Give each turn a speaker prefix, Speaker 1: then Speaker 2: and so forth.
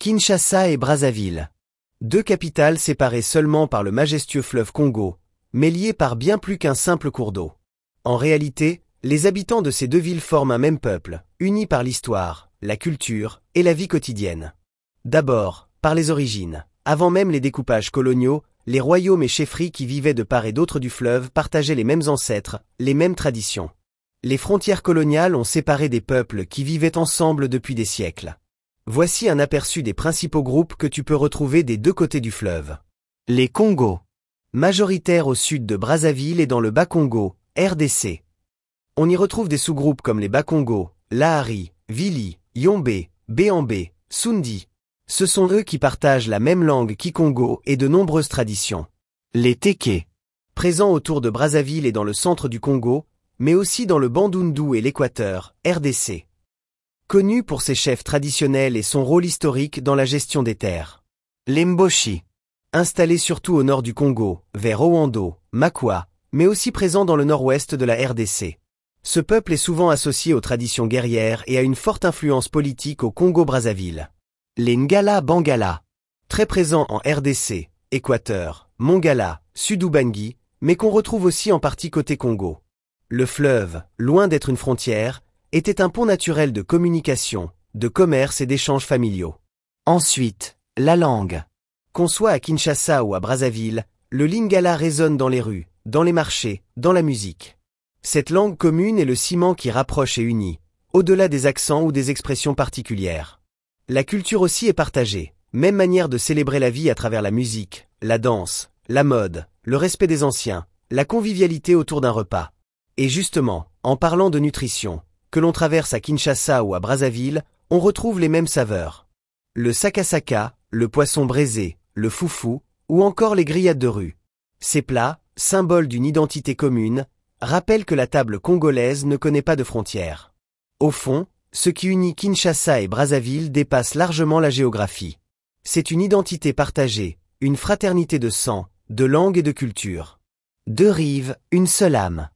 Speaker 1: Kinshasa et Brazzaville. Deux capitales séparées seulement par le majestueux fleuve Congo, mais liées par bien plus qu'un simple cours d'eau. En réalité, les habitants de ces deux villes forment un même peuple, unis par l'histoire, la culture et la vie quotidienne. D'abord, par les origines. Avant même les découpages coloniaux, les royaumes et chefferies qui vivaient de part et d'autre du fleuve partageaient les mêmes ancêtres, les mêmes traditions. Les frontières coloniales ont séparé des peuples qui vivaient ensemble depuis des siècles. Voici un aperçu des principaux groupes que tu peux retrouver des deux côtés du fleuve. Les Congos. Majoritaires au sud de Brazzaville et dans le Bas-Congo, RDC. On y retrouve des sous-groupes comme les Bas-Congo, Lahari, Vili, Yombé, Béambé, Sundi. Ce sont eux qui partagent la même langue Kikongo et de nombreuses traditions. Les Téké. Présents autour de Brazzaville et dans le centre du Congo, mais aussi dans le Bandundu et l'Équateur, RDC. Connu pour ses chefs traditionnels et son rôle historique dans la gestion des terres. Les Mboshi. Installés surtout au nord du Congo, vers Owando, Makwa, mais aussi présents dans le nord-ouest de la RDC. Ce peuple est souvent associé aux traditions guerrières et a une forte influence politique au Congo-Brazzaville. Les Ngala Bangala. Très présents en RDC, Équateur, Mongala, Sud-Ubangi, mais qu'on retrouve aussi en partie côté Congo. Le fleuve, loin d'être une frontière, était un pont naturel de communication, de commerce et d'échanges familiaux. Ensuite, la langue. Qu'on soit à Kinshasa ou à Brazzaville, le lingala résonne dans les rues, dans les marchés, dans la musique. Cette langue commune est le ciment qui rapproche et unit, au-delà des accents ou des expressions particulières. La culture aussi est partagée, même manière de célébrer la vie à travers la musique, la danse, la mode, le respect des anciens, la convivialité autour d'un repas. Et justement, en parlant de nutrition, que l'on traverse à Kinshasa ou à Brazzaville, on retrouve les mêmes saveurs. Le sakasaka, le poisson braisé, le foufou, ou encore les grillades de rue. Ces plats, symboles d'une identité commune, rappellent que la table congolaise ne connaît pas de frontières. Au fond, ce qui unit Kinshasa et Brazzaville dépasse largement la géographie. C'est une identité partagée, une fraternité de sang, de langue et de culture. Deux rives, une seule âme.